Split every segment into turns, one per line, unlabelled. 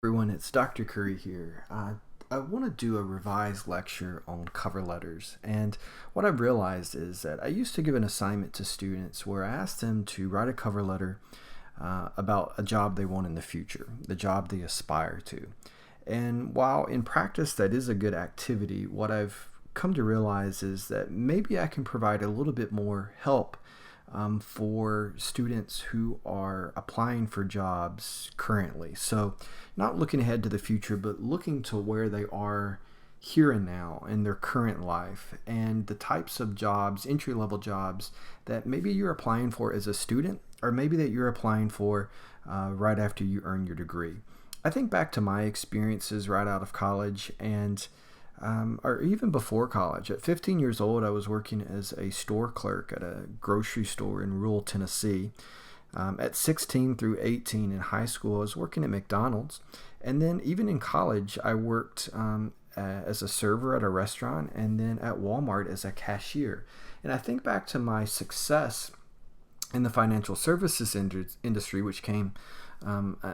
Everyone, it's Dr. Curry here. I want to do a revised lecture on cover letters. And what I've realized is that I used to give an assignment to students where I asked them to write a cover letter about a job they want in the future, the job they aspire to. And while in practice that is a good activity, what I've come to realize is that maybe I can provide a little bit more help for students who are applying for jobs currently. So, not looking ahead to the future, but looking to where they are here and now in their current life and the types of jobs, entry level jobs that maybe you're applying for as a student, or maybe that you're applying for right after you earn your degree. I think back to my experiences right out of college and or even before college. At 15 years old, I was working as a store clerk at a grocery store in rural Tennessee. At 16 through 18 in high school, I was working at McDonald's. And then even in college, I worked as a server at a restaurant and then at Walmart as a cashier. And I think back to my success in the financial services industry, which came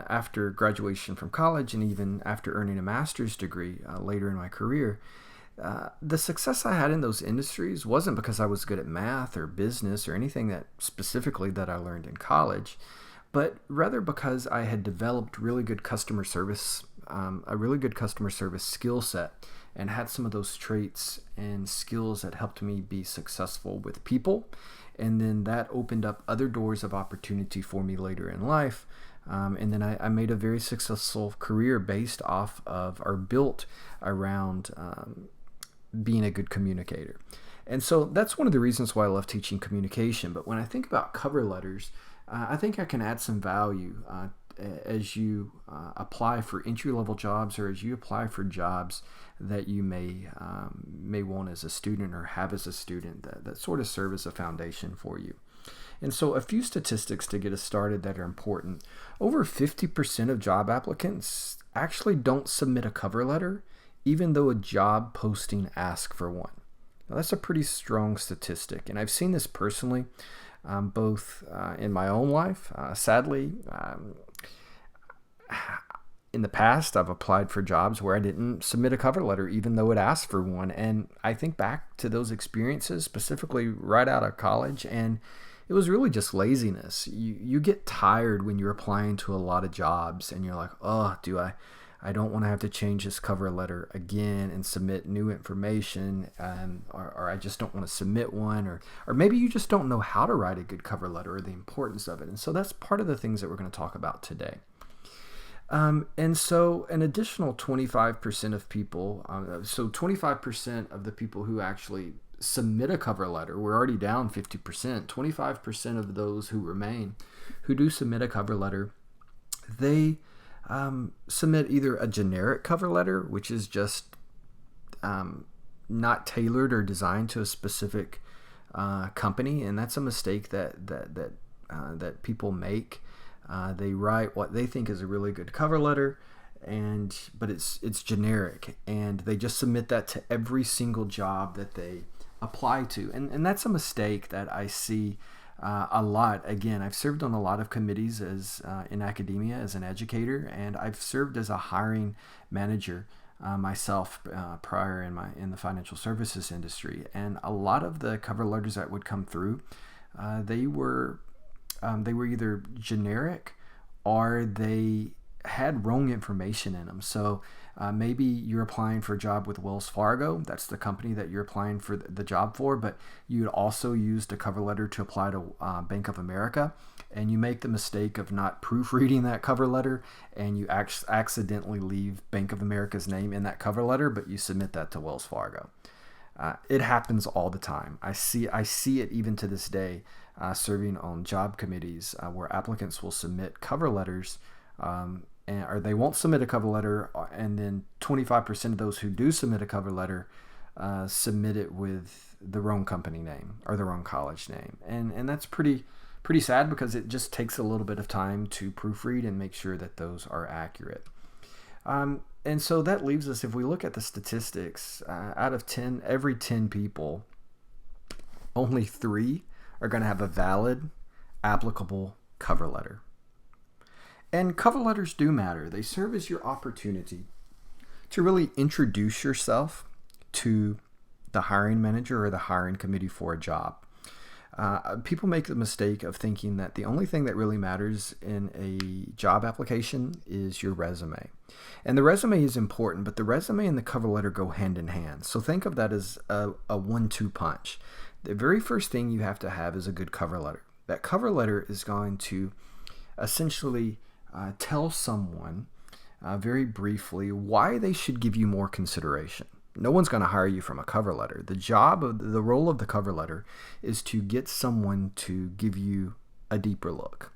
after graduation from college and even after earning a master's degree later in my career. The success I had in those industries wasn't because I was good at math or business or anything that specifically that I learned in college, but rather because I had developed really good customer service, a really good customer service skill set, and had some of those traits and skills that helped me be successful with people. And then that opened up other doors of opportunity for me later in life. And then I made a very successful career based off of or built around being a good communicator. And so that's one of the reasons why I love teaching communication. But when I think about cover letters, I think I can add some value as you apply for entry-level jobs or as you apply for jobs that you may want as a student or have as a student that sort of serve as a foundation for you. And so a few statistics to get us started that are important. Over 50% of job applicants actually don't submit a cover letter even though a job posting asks for one. Now, that's a pretty strong statistic, and I've seen this personally, both in my own life. Sadly, in the past, I've applied for jobs where I didn't submit a cover letter, even though it asked for one. And I think back to those experiences, specifically right out of college, and it was really just laziness. You get tired when you're applying to a lot of jobs, and you're like, oh, I don't want to have to change this cover letter again and submit new information, or I just don't want to submit one, or maybe you just don't know how to write a good cover letter or the importance of it. And so that's part of the things that we're going to talk about today. And so an additional 25% of people, so 25% of the people who actually submit a cover letter, we're already down 50%, 25% of those who remain, who do submit a cover letter, they submit either a generic cover letter, which is just not tailored or designed to a specific company, and that's a mistake that people make. They write what they think is a really good cover letter, but it's generic, and they just submit that to every single job that they apply to, and that's a mistake that I see a lot. Again, I've served on a lot of committees as in academia as an educator, and I've served as a hiring manager myself prior in the financial services industry, and a lot of the cover letters that would come through, they were either generic or they had wrong information in them. So maybe you're applying for a job with Wells Fargo. That's the company that you're applying for the job for, but you'd also used a cover letter to apply to Bank of America, and you make the mistake of not proofreading that cover letter, and you accidentally leave Bank of America's name in that cover letter, but you submit that to Wells Fargo. It happens all the time. I see it even to this day, serving on job committees where applicants will submit cover letters, or they won't submit a cover letter, and then 25% of those who do submit a cover letter submit it with the wrong company name or the wrong college name, and that's pretty sad because it just takes a little bit of time to proofread and make sure that those are accurate. And so that leaves us, if we look at the statistics, out of every 10 people, only 3 are going to have a valid, applicable cover letter. And cover letters do matter. They serve as your opportunity to really introduce yourself to the hiring manager or the hiring committee for a job. People make the mistake of thinking that the only thing that really matters in a job application is your resume. And the resume is important, but the resume and the cover letter go hand in hand. So think of that as a 1-2 punch. The very first thing you have to have is a good cover letter. That cover letter is going to essentially tell someone very briefly why they should give you more consideration. No one's going to hire you from a cover letter. The role of the cover letter is to get someone to give you a deeper look,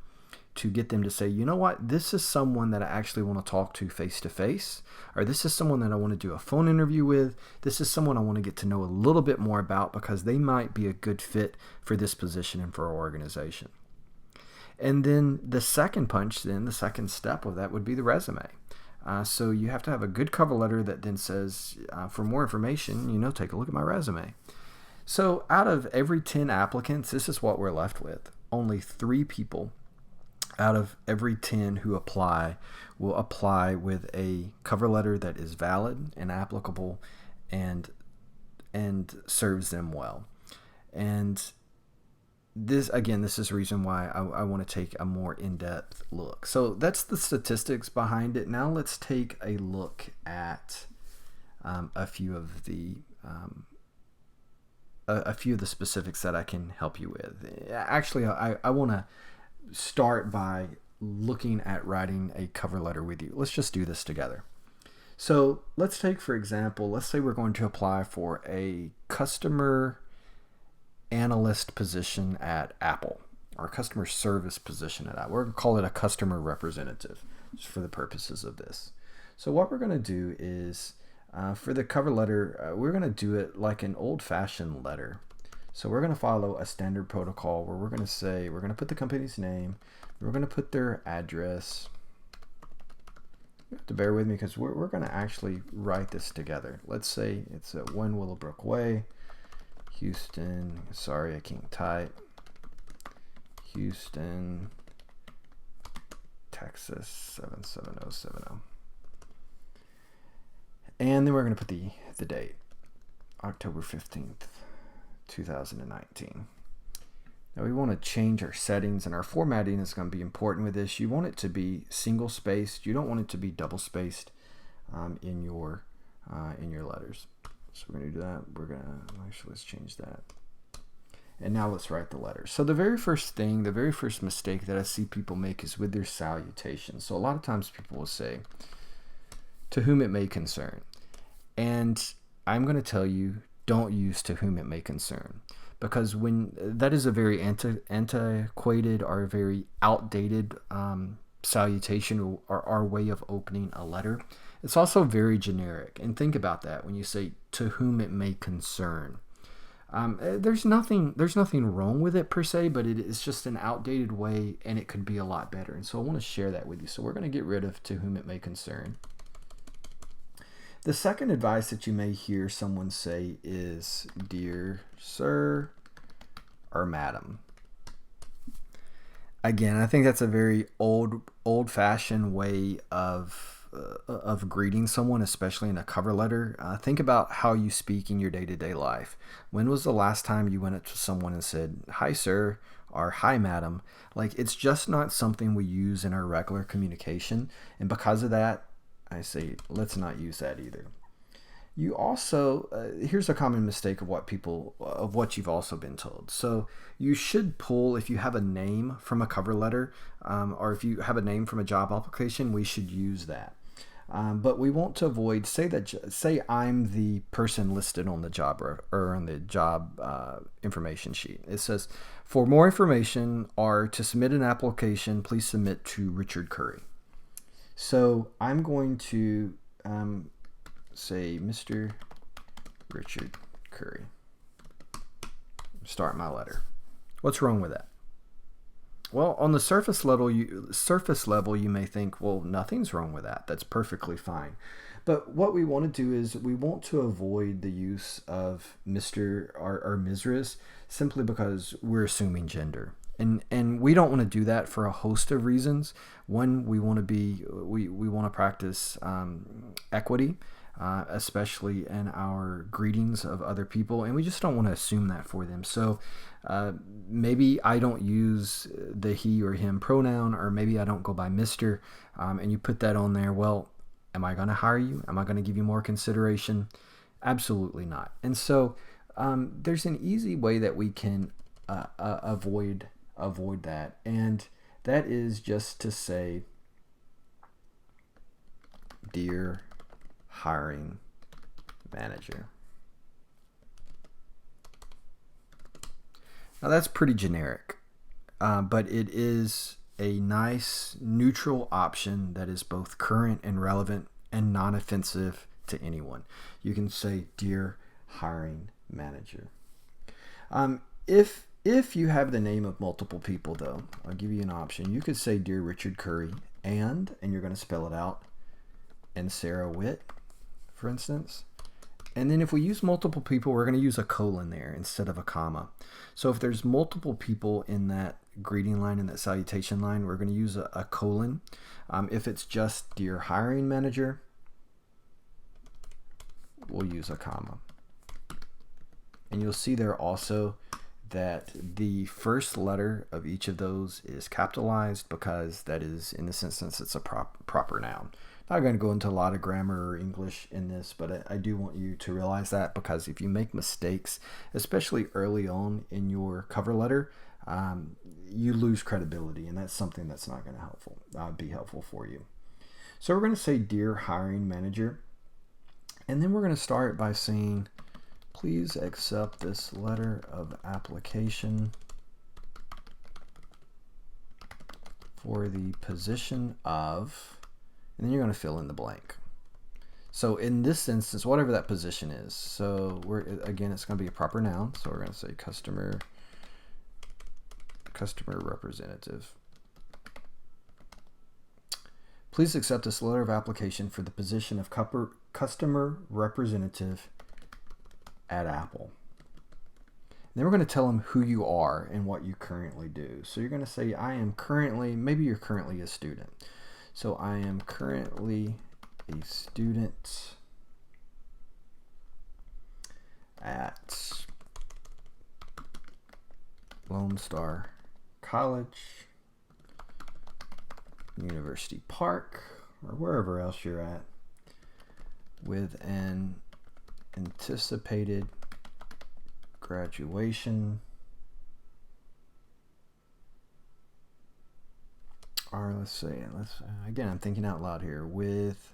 to get them to say, you know what, this is someone that I actually want to talk to face to face, or this is someone that I want to do a phone interview with. This is someone I want to get to know a little bit more about because they might be a good fit for this position and for our organization. And then the second punch, the second step of that would be the resume. So you have to have a good cover letter that then says, for more information, take a look at my resume. So out of every 10 applicants, this is what we're left with. Only 3 people out of every 10 who apply will apply with a cover letter that is valid and applicable and serves them well. And this is the reason why I want to take a more in-depth look. So that's the statistics behind it. Now let's take a look at a few of the specifics that I can help you with. Actually, I want to start by looking at writing a cover letter with you. Let's just do this together. So let's take, for example, let's say we're going to apply for a customer analyst position at Apple, or a customer service position at Apple. We're going to call it a customer representative just for the purposes of this. So what we're going to do is for the cover letter, we're going to do it like an old-fashioned letter. So we're going to follow a standard protocol where we're going to say, we're going to put the company's name, we're going to put their address. You have to bear with me because we're going to actually write this together. Let's say it's at 1 Willowbrook Way, Houston, sorry, I can't type. Houston, Texas, 77070. And then we're going to put the date, October 15th, 2019. Now we want to change our settings, and our formatting is going to be important with this. You want it to be single spaced. You don't want it to be double spaced in your letters. So we're going to do that. Let's change that. And now let's write the letter. So the very first mistake that I see people make is with their salutation. So a lot of times people will say, to whom it may concern. And I'm going to tell you, don't use to whom it may concern. Because when that is a very antiquated or a very outdated salutation or our way of opening a letter. It's also very generic. And think about that when you say to whom it may concern. There's nothing wrong with it per se, but it is just an outdated way, and it could be a lot better. And so I want to share that with you. So we're going to get rid of to whom it may concern. The second advice that you may hear someone say is dear sir or madam. Again, I think that's a very old-fashioned way of greeting someone, especially in a cover letter. Think about how you speak in your day-to-day life. When was the last time you went up to someone and said, hi, sir, or hi, madam? Like, it's just not something we use in our regular communication. And because of that, I say, let's not use that either. You also, here's a common mistake of what you've also been told. So you should pull, if you have a name from a cover letter, or if you have a name from a job application, we should use that. But we want to avoid, say I'm the person listed on the job or on the job information sheet. It says, for more information or to submit an application, please submit to Richard Curry. So I'm going to say Mr. Richard Curry. Start my letter. What's wrong with that? Well, on the surface level, you may think, well, nothing's wrong with that. That's perfectly fine. But what we want to do is we want to avoid the use of Mr. or Mrs. simply because we're assuming gender. And we don't want to do that for a host of reasons. One, we want to practice equity, especially in our greetings of other people, and we just don't want to assume that for them. So maybe I don't use the he or him pronoun, or maybe I don't go by Mr. And you put that on there. Well, am I going to hire you? Am I going to give you more consideration? Absolutely not. And so there's an easy way that we can avoid that, and that is just to say, dear hiring manager. Now that's pretty generic, but it is a nice neutral option that is both current and relevant and non-offensive to anyone. You can say, dear hiring manager. If you have the name of multiple people, though, I'll give you an option. You could say, dear Richard Curry, and you're going to spell it out, and Sarah Witt, for instance. And then if we use multiple people, we're going to use a colon there instead of a comma. So if there's multiple people in that greeting line, in that salutation line, we're going to use a colon. If it's just dear hiring manager, we'll use a comma. And you'll see there also that the first letter of each of those is capitalized, because that is, in this instance, it's a proper noun. Not going to go into a lot of grammar or English in this, but I do want you to realize that, because if you make mistakes, especially early on in your cover letter, you lose credibility, and that's something that's not going to be helpful for you. So we're going to say, dear hiring manager, and then we're going to start by saying, please accept this letter of application for the position of, and then you're going to fill in the blank. So in this instance, whatever that position is. So again, it's going to be a proper noun. So we're going to say customer representative. Please accept this letter of application for the position of customer representative at Apple. Then we're going to tell them who you are and what you currently do. So you're going to say, I am currently, maybe you're currently a student. So I am currently a student at Lone Star College, University Park, or wherever else you're at, with an anticipated graduation, or again, I'm thinking out loud here, with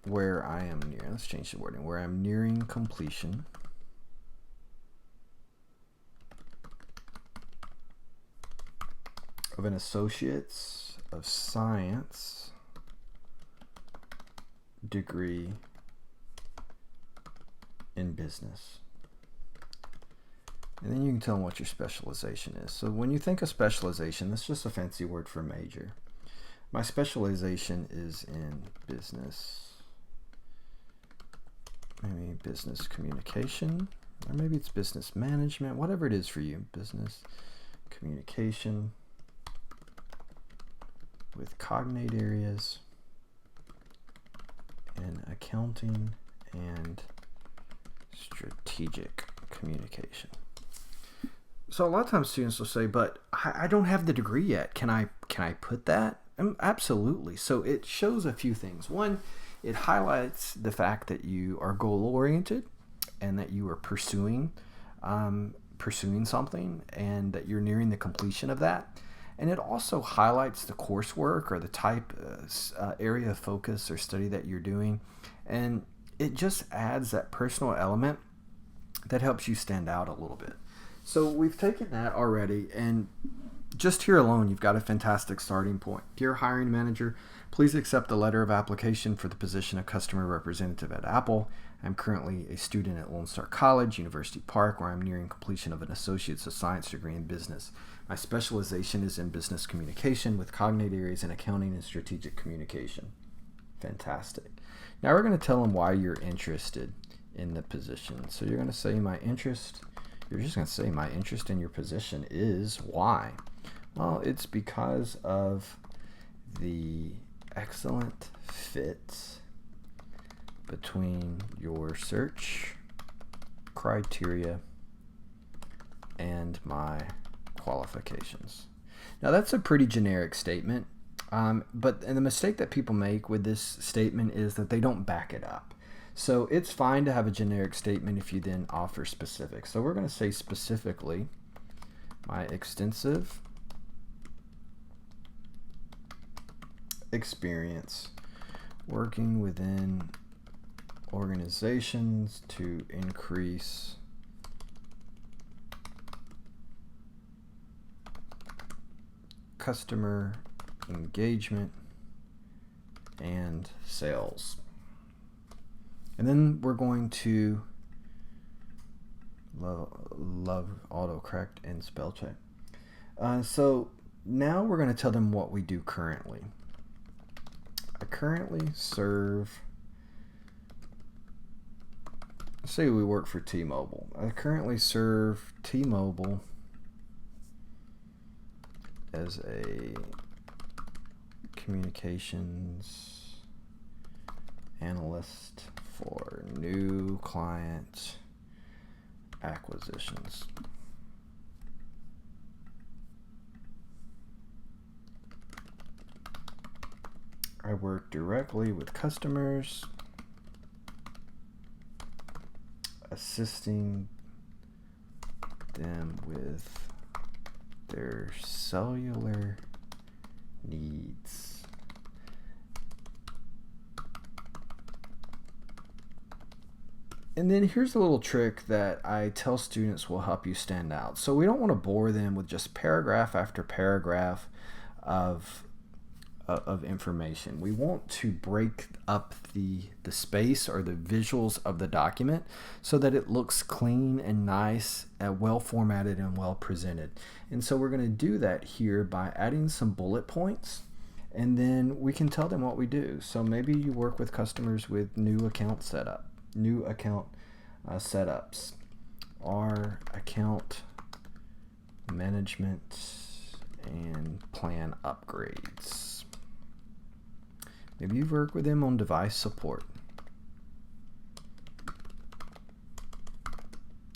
where I am near, let's change the wording, where I'm nearing completion of an Associate's of Science degree in business. And then you can tell them what your specialization is. So when you think of specialization, that's just a fancy word for major. My specialization is in business. Maybe business communication, or maybe it's business management, whatever it is for you. Business communication with cognate areas in accounting and strategic communication. So a lot of times students will say, but I don't have the degree yet. Can I put that? Absolutely. So it shows a few things. One, it highlights the fact that you are goal-oriented and that you are pursuing something, and that you're nearing the completion of that. And it also highlights the coursework or the type area of focus or study that you're doing. And it just adds that personal element that helps you stand out a little bit. So we've taken that already, and just here alone, you've got a fantastic starting point. Dear hiring manager, please accept the letter of application for the position of customer representative at Apple. I'm currently a student at Lone Star College, University Park, where I'm nearing completion of an Associate's of Science degree in business. My specialization is in business communication with cognate areas in accounting and strategic communication. Fantastic. Now we're going to tell them why you're interested in the position. So you're going to say my interest, you're just going to say my interest in your position is why. Well, it's because of the excellent fit between your search criteria and my qualifications. Now that's a pretty generic statement, but the mistake that people make with this statement is that they don't back it up. So it's fine to have a generic statement if you then offer specifics. So we're going to say specifically my extensive experience working within organizations to increase customer engagement and sales. And then we're going to love autocorrect and spell check. So now we're going to tell them what we do currently. I currently serve, say we work for T-Mobile. I currently serve T-Mobile as a communications analyst for new client acquisitions. I work directly with customers, assisting them with their cellular needs. And then here's a little trick that I tell students will help you stand out. So we don't want to bore them with just paragraph after paragraph of information. We want to break up the space or the visuals of the document so that it looks clean and nice, well formatted and well presented. And so we're going to do that here by adding some bullet points, and then we can tell them what we do. So maybe you work with customers with new account setups, our account management and plan upgrades. Maybe you've worked with them on device support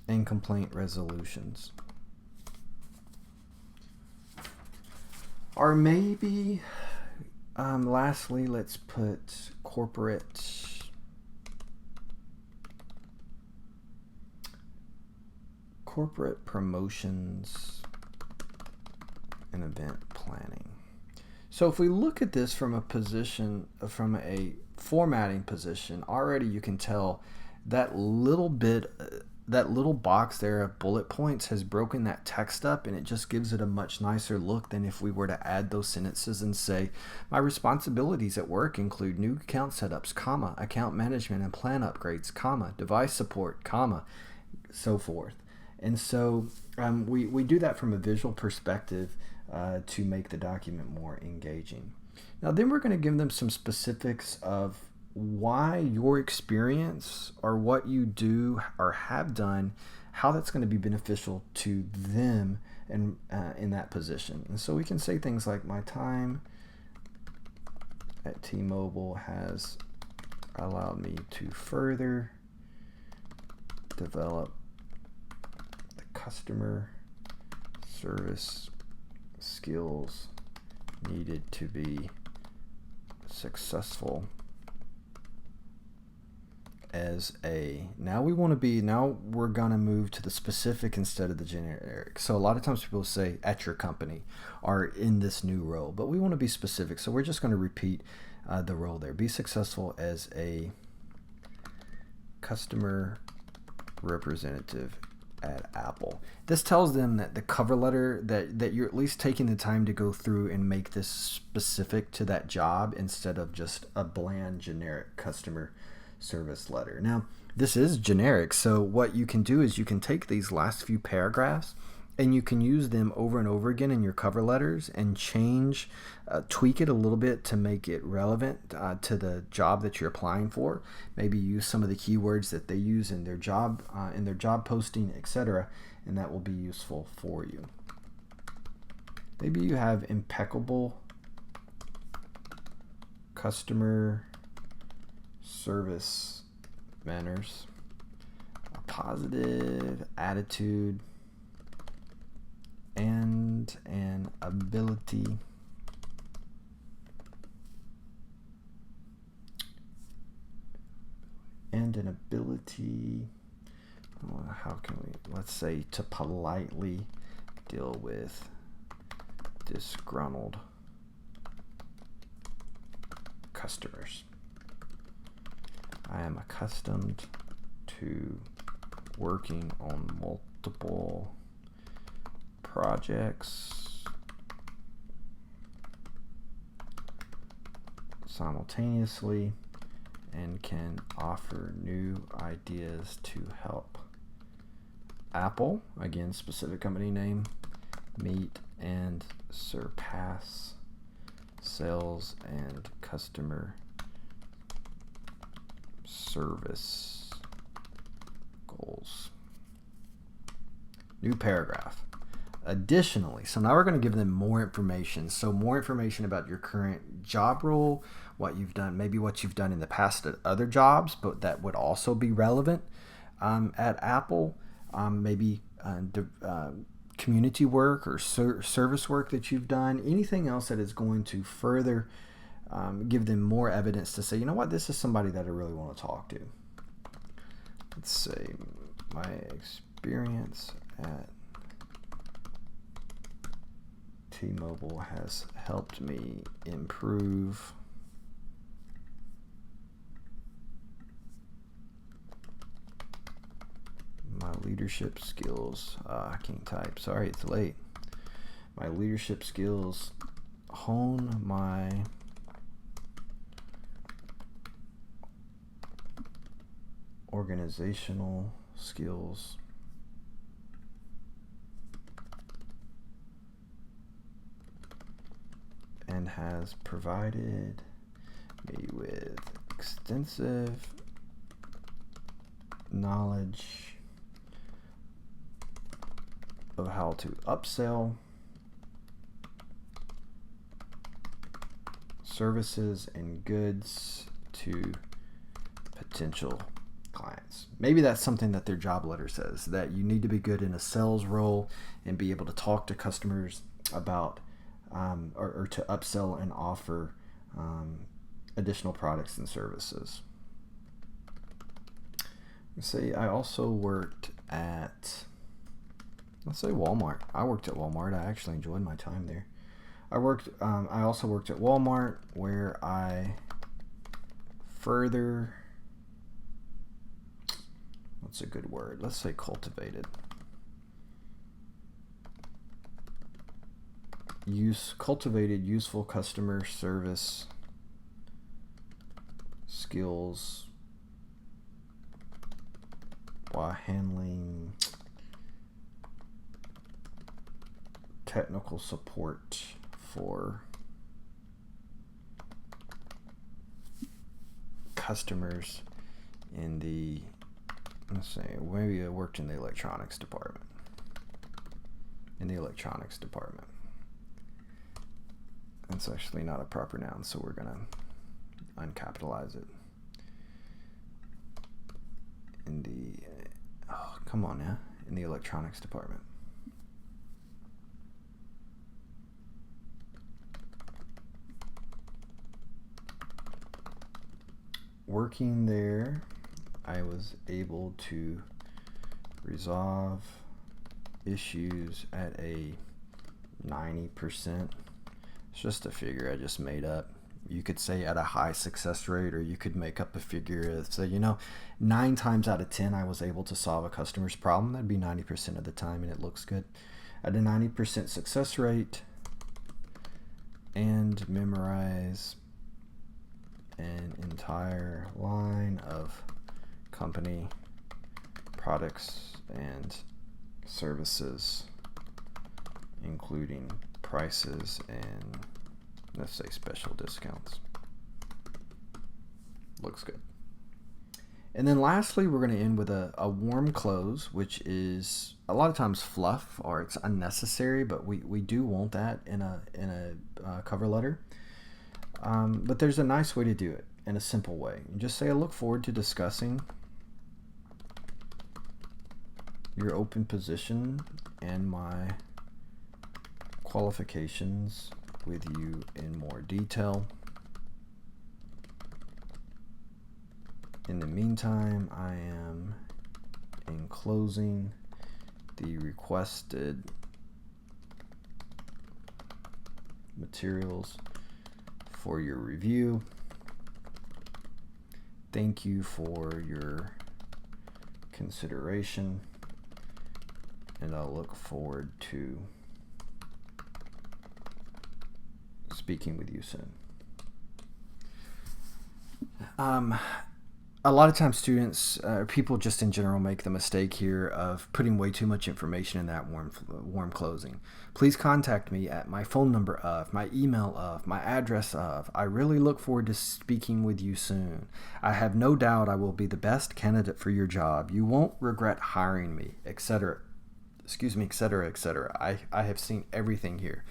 and complaint resolutions. Or maybe, lastly, let's put corporate promotions and event planning. So if we look at this from a formatting position, already you can tell that little box there of bullet points has broken that text up, and it just gives it a much nicer look than if we were to add those sentences and say, my responsibilities at work include new account setups, comma, account management and plan upgrades, comma, device support, comma, so forth. And so we do that from a visual perspective to make the document more engaging. Now then we're going to give them some specifics of why your experience or what you do or have done, how that's going to be beneficial to them and in that position. And so we can say things like, my time at T-Mobile has allowed me to further develop the customer service skills needed to be successful as a, now we're going to move to the specific instead of the generic. So a lot of times people say at your company or in this new role, but we want to be specific. So we're just going to repeat the role there. Be successful as a customer representative at Apple. This tells them that the cover letter, that you're at least taking the time to go through and make this specific to that job instead of just a bland generic customer service letter. Now this is generic, so what you can do is you can take these last few paragraphs and you can use them over and over again in your cover letters and tweak it a little bit to make it relevant to the job that you're applying for. Maybe use some of the keywords that they use in their job posting, etc., and that will be useful for you. Maybe you have impeccable customer service manners, a positive attitude, and an ability how can we, let's say, to politely deal with disgruntled customers. I am accustomed to working on multiple projects simultaneously and can offer new ideas to help Apple, again specific company name, meet and surpass sales and customer service goals. New paragraph. Additionally, so now we're going to give them more information. So more information about your current job role, what you've done, maybe what you've done in the past at other jobs, but that would also be relevant at Apple. Maybe community work or service work that you've done. Anything else that is going to further give them more evidence to say, you know what, this is somebody that I really want to talk to. Let's say my experience at T-Mobile has helped me improve my leadership skills. I can't type. Sorry, it's late. My leadership skills, hone my organizational skills, and has provided me with extensive knowledge of how to upsell services and goods to potential clients. Maybe that's something that their job letter says, that you need to be good in a sales role and be able to talk to customers about or to upsell and offer additional products and services. Say I also worked at, let's say, Walmart. I worked at Walmart. I actually enjoyed my time there. I also worked at Walmart, where I further, what's a good word? Let's say cultivated. Cultivated useful customer service skills while handling technical support for customers in the, let's say, maybe I worked in the electronics department. That's actually not a proper noun, so we're gonna uncapitalize it. In the, come on now, in the electronics department. Working there, I was able to resolve issues at a 90%. It's just a figure I just made up. You could say at a high success rate, or you could make up a figure. So, 9 times out of 10, I was able to solve a customer's problem. That'd be 90% of the time, and it looks good. At a 90% success rate, and memorize an entire line of company products and services including prices and let's say special discounts. Looks good. And then lastly, we're going to end with a warm close, which is a lot of times fluff or it's unnecessary, but we do want that in a cover letter. But there's a nice way to do it in a simple way. You just say, I look forward to discussing your open position and my qualifications with you in more detail. In the meantime, I am enclosing the requested materials for your review. Thank you for your consideration, and I'll look forward to speaking with you soon. A lot of times students, people just in general make the mistake here of putting way too much information in that warm closing. Please contact me at my phone number of, my email of, my address of. I really look forward to speaking with you soon. I have no doubt I will be the best candidate for your job. You won't regret hiring me, etc. Excuse me, etc., etc. I have seen everything here.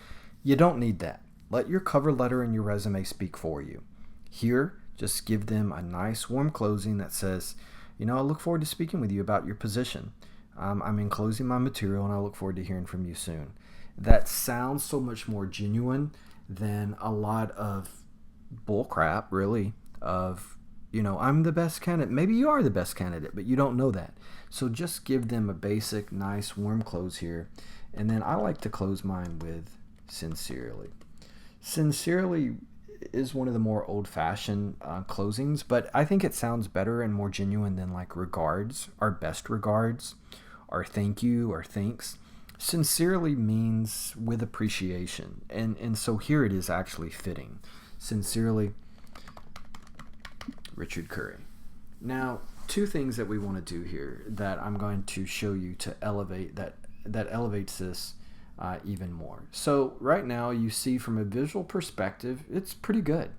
You don't need that. Let your cover letter and your resume speak for you. Here, just give them a nice warm closing that says, I look forward to speaking with you about your position. I'm enclosing my material and I look forward to hearing from you soon. That sounds so much more genuine than a lot of bull crap, really, of, I'm the best candidate. Maybe you are the best candidate, but you don't know that. So just give them a basic, nice, warm close here. And then I like to close mine with sincerely. Sincerely is one of the more old-fashioned closings, but I think it sounds better and more genuine than like regards, our best regards, or thank you, or thanks. Sincerely means with appreciation, and so here it is actually fitting. Sincerely, Richard Curry. Now, two things that we want to do here that I'm going to show you to elevate that elevates this even more. So right now you see from a visual perspective, it's pretty good.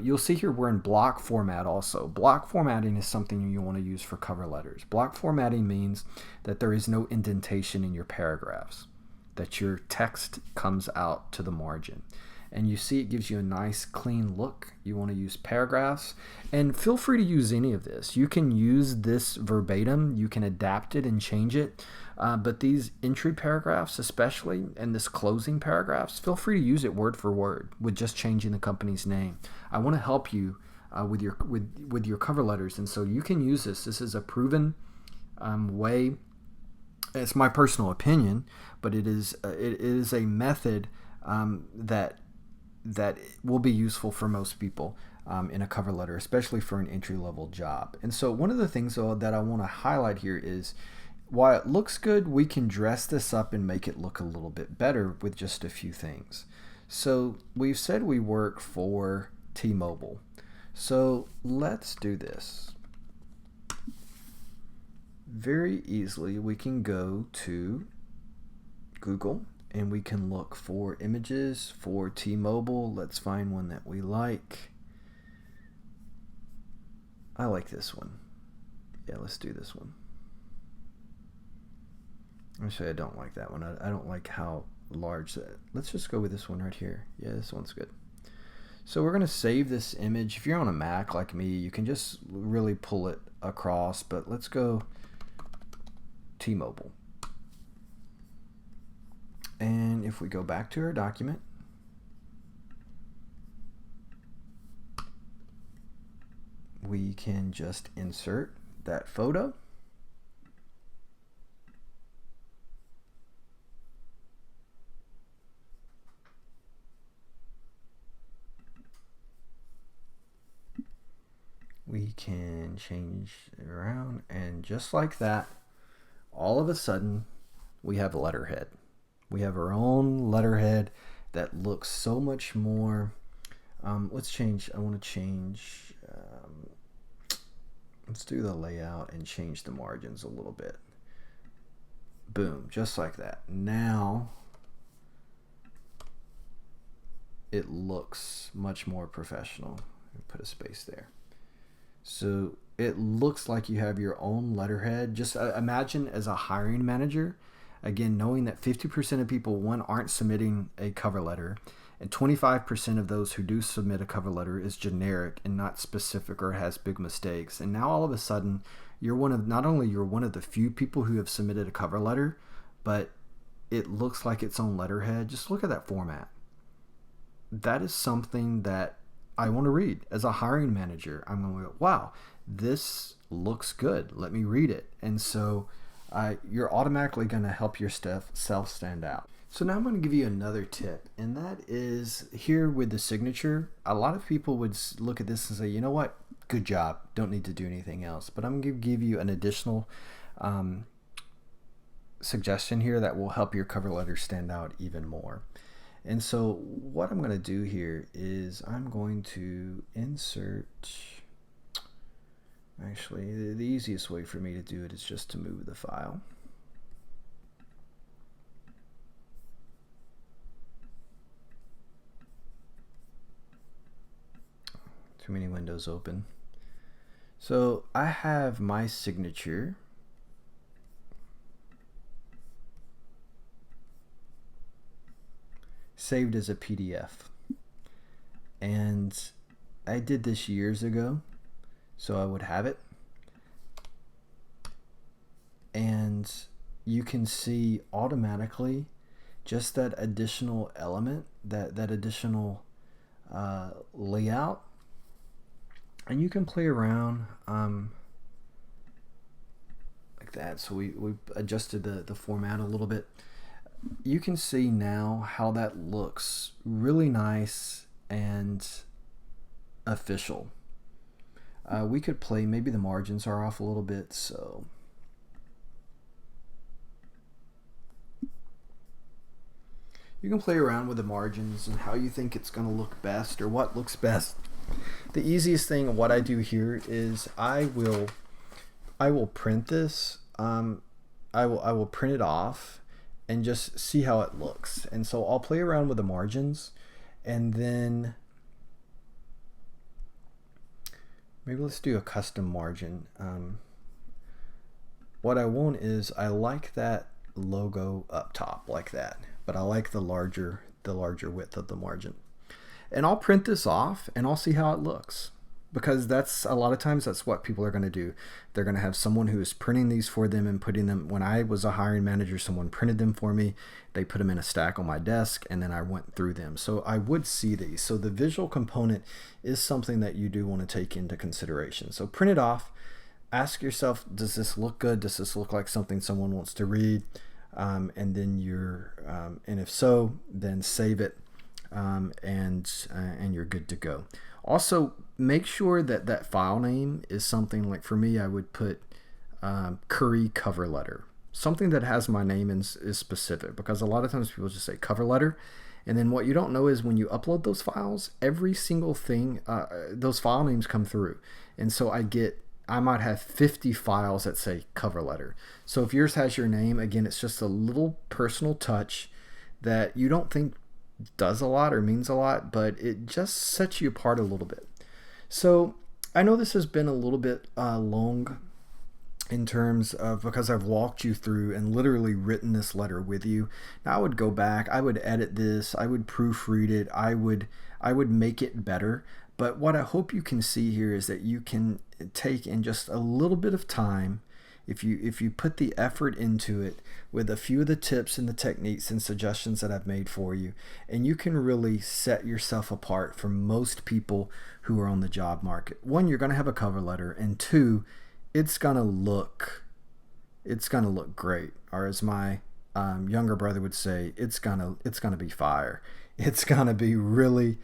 You'll see here we're in block format also. Block formatting is something you want to use for cover letters. Block formatting means that there is no indentation in your paragraphs, that your text comes out to the margin. And you see it gives you a nice clean look. You want to use paragraphs, and feel free to use any of this. You can use this verbatim, you can adapt it and change it, but these entry paragraphs especially, and this closing paragraphs, feel free to use it word for word with just changing the company's name. I want to help you with your cover letters, and so you can use this. This is a proven way. It's my personal opinion, but it is a method that will be useful for most people in a cover letter, especially for an entry-level job. And so one of the things though that I want to highlight here is, while it looks good, we can dress this up and make it look a little bit better with just a few things. So we've said we work for T-Mobile. So let's do this. Very easily we can go to Google and we can look for images for T-Mobile. Let's find one that we like. I like this one. Yeah, let's do this one. Actually, I don't like that one. I don't like how large that. Let's just go with this one right here. Yeah, this one's good. So we're going to save this image. If you're on a Mac like me, you can just really pull it across, but let's go T-Mobile. And if we go back to our document, we can just insert that photo. We can change it around, and just like that, all of a sudden, we have a letterhead. We have our own letterhead that looks so much more. Let's change. I want to change. Let's do the layout and change the margins a little bit. Boom, just like that. Now it looks much more professional. Put a space there. So it looks like you have your own letterhead. Just imagine as a hiring manager, again, knowing that 50% of people, one, aren't submitting a cover letter, and 25% of those who do submit a cover letter is generic and not specific or has big mistakes. And now all of a sudden, not only you're one of the few people who have submitted a cover letter, but it looks like its own letterhead. Just look at that format. That is something that I want to read as a hiring manager. I'm going to go, wow, this looks good. Let me read it. And so you're automatically going to help yourself stand out. So now I'm going to give you another tip, and that is here with the signature. A lot of people would look at this and say, you know what, good job, don't need to do anything else. But I'm going to give you an additional suggestion here that will help your cover letter stand out even more. And so what I'm going to do here is I'm going to insert, actually the easiest way for me to do it is just to move the file. Too many windows open. So I have my signature. Saved as a PDF. And I did this years ago, so I would have it. And you can see automatically just that additional element, that additional layout. And you can play around like that. So we adjusted the format a little bit. You can see now how that looks really nice and official. We could play, maybe the margins are off a little bit, so you can play around with the margins and how you think it's going to look best or what looks best. The easiest thing, what I do here is I will print this. I will print it off and just see how it looks. And so I'll play around with the margins, and then maybe let's do a custom margin. What I want is I like that logo up top like that, but I like the larger width of the margin. And I'll print this off and I'll see how it looks, because that's a lot of times that's what people are going to do. They're going to have someone who is printing these for them and putting them. When I was a hiring manager, someone printed them for me. They put them in a stack on my desk, and then I went through them. So I would see these. So the visual component is something that you do want to take into consideration. So print it off. Ask yourself, does this look good? Does this look like something someone wants to read? And then and if so, then save it. And you're good to go. Also, make sure that that file name is something like, for me, I would put Curry cover letter, something that has my name and is specific, because a lot of times people just say cover letter, and then what you don't know is when you upload those files, every single thing, those file names come through, and so I might have 50 files that say cover letter. So if yours has your name, again, it's just a little personal touch that you don't think does a lot or means a lot, but it just sets you apart a little bit. So I know this has been a little bit long in terms of, because I've walked you through and literally written this letter with you. Now I would go back, I would edit this, I would proofread it, I would make it better. But what I hope you can see here is that you can take in just a little bit of time, if you put the effort into it with a few of the tips and the techniques and suggestions that I've made for you, and you can really set yourself apart from most people who are on the job market. One, you're going to have a cover letter, and two, it's going to look great. Or as my younger brother would say, it's gonna be fire. It's going to be really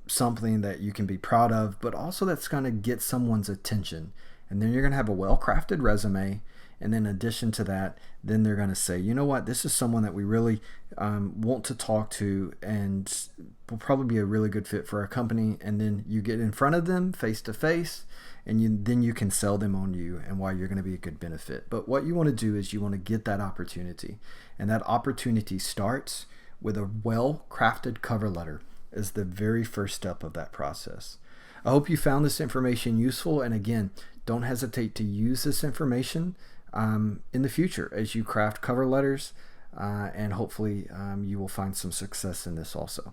something that you can be proud of, but also that's going to get someone's attention. And then you're going to have a well-crafted resume. And then in addition to that, then they're going to say, you know what, this is someone that we really want to talk to and will probably be a really good fit for our company. And then you get in front of them face to face, and then you can sell them on you and why you're going to be a good benefit. But what you want to do is you want to get that opportunity. And that opportunity starts with a well-crafted cover letter is the very first step of that process. I hope you found this information useful, and again, don't hesitate to use this information in the future as you craft cover letters, and hopefully you will find some success in this also.